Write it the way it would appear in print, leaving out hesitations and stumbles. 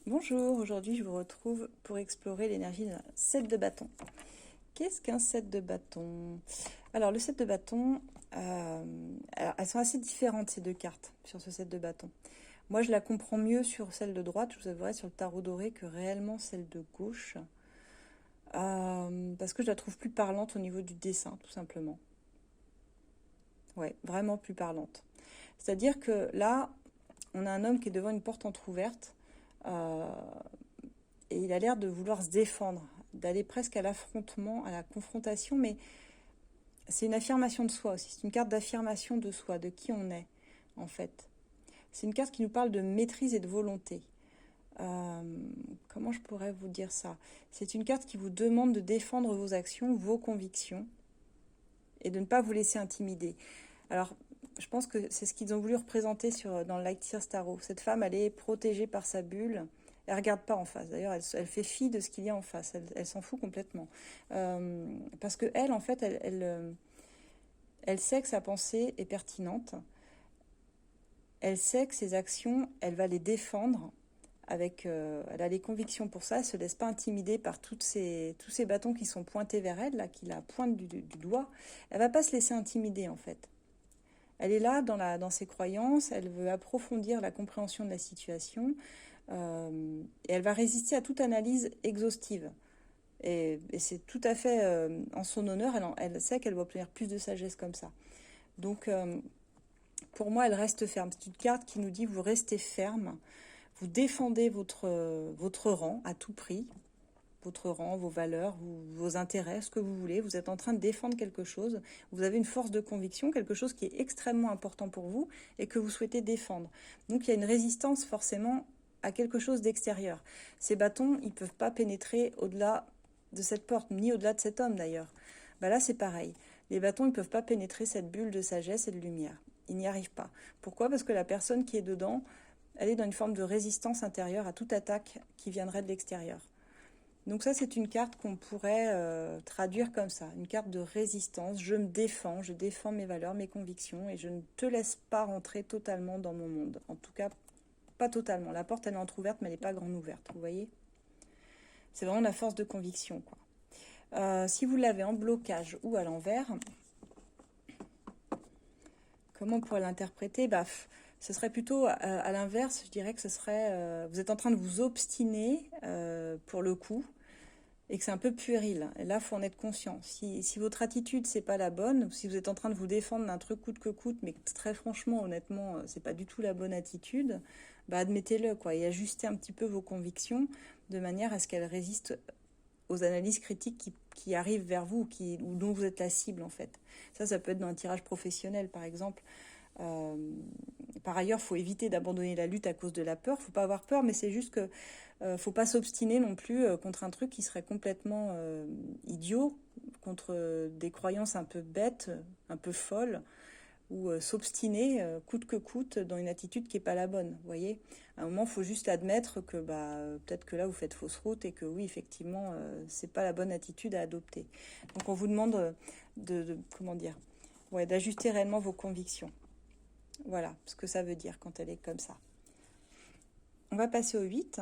Bonjour, aujourd'hui je vous retrouve pour explorer l'énergie d'un set de bâtons. Qu'est-ce qu'un set de bâtons? Alors le set de bâtons, elles sont assez différentes ces deux cartes sur ce set de bâtons. Moi je la comprends mieux sur celle de droite, je vous avouerai sur le tarot doré, que réellement celle de gauche. Parce que je la trouve plus parlante au niveau du dessin, tout simplement. Ouais, vraiment plus parlante. C'est-à-dire que là, on a un homme qui est devant une porte entrouverte. Euh, et il a l'air de vouloir se défendre, d'aller presque à l'affrontement, à la confrontation, mais c'est une affirmation de soi aussi, c'est une carte d'affirmation de soi, de qui on est, en fait. C'est une carte qui nous parle de maîtrise et de volonté. Euh, Comment je pourrais vous dire ça? C'est une carte qui vous demande de défendre vos actions, vos convictions, et de ne pas vous laisser intimider. Alors, je pense que c'est ce qu'ils ont voulu représenter dans le Light Years Tarot. Cette femme, elle est protégée par sa bulle. Elle ne regarde pas en face. D'ailleurs, elle fait fi de ce qu'il y a en face. Elle s'en fout complètement. Parce que elle, en fait, elle sait que sa pensée est pertinente. Elle sait que ses actions, elle va les défendre. Elle a les convictions pour ça. Elle ne se laisse pas intimider par tous ces bâtons qui sont pointés vers elle, là, qui la pointent du doigt. Elle ne va pas se laisser intimider, en fait. Elle est là dans ses croyances, elle veut approfondir la compréhension de la situation et elle va résister à toute analyse exhaustive. Et c'est tout à fait en son honneur, elle sait qu'elle va obtenir plus de sagesse comme ça. Donc pour moi, elle reste ferme. C'est une carte qui nous dit vous restez ferme, vous défendez votre rang à tout prix, votre rang, vos valeurs, vos intérêts, ce que vous voulez. Vous êtes en train de défendre quelque chose. Vous avez une force de conviction, quelque chose qui est extrêmement important pour vous et que vous souhaitez défendre. Donc il y a une résistance forcément à quelque chose d'extérieur. Ces bâtons, ils ne peuvent pas pénétrer au-delà de cette porte, ni au-delà de cet homme d'ailleurs. Bah là, c'est pareil. Les bâtons, ils ne peuvent pas pénétrer cette bulle de sagesse et de lumière. Ils n'y arrivent pas. Pourquoi? Parce que la personne qui est dedans, elle est dans une forme de résistance intérieure à toute attaque qui viendrait de l'extérieur. Donc ça, c'est une carte qu'on pourrait traduire comme ça, une carte de résistance. Je me défends, je défends mes valeurs, mes convictions, et je ne te laisse pas rentrer totalement dans mon monde. En tout cas, pas totalement. La porte, elle est entrouverte, mais elle n'est pas grande ouverte, vous voyez? C'est vraiment la force de conviction, quoi. Si vous l'avez en blocage ou à l'envers, comment on pourrait l'interpréter? Ce serait plutôt à l'inverse, je dirais que ce serait... vous êtes en train de vous obstiner, pour le coup, et que c'est un peu puéril. Et là, il faut en être conscient. Si votre attitude, c'est pas la bonne, si vous êtes en train de vous défendre d'un truc coûte que coûte, mais que très franchement, honnêtement, c'est pas du tout la bonne attitude, admettez-le, quoi, et ajustez un petit peu vos convictions de manière à ce qu'elles résistent aux analyses critiques qui arrivent vers vous, ou dont vous êtes la cible, en fait. Ça peut être dans un tirage professionnel, par exemple. Euh, Par ailleurs, il faut éviter d'abandonner la lutte à cause de la peur. Il ne faut pas avoir peur, mais c'est juste que faut pas s'obstiner non plus contre un truc qui serait complètement idiot, contre des croyances un peu bêtes, un peu folles, ou s'obstiner coûte que coûte dans une attitude qui n'est pas la bonne. Vous voyez, à un moment, il faut juste admettre que peut-être que là, vous faites fausse route et que oui, effectivement, c'est pas la bonne attitude à adopter. Donc, on vous demande comment dire, ouais, d'ajuster réellement vos convictions. Voilà ce que ça veut dire quand elle est comme ça. On va passer au 8.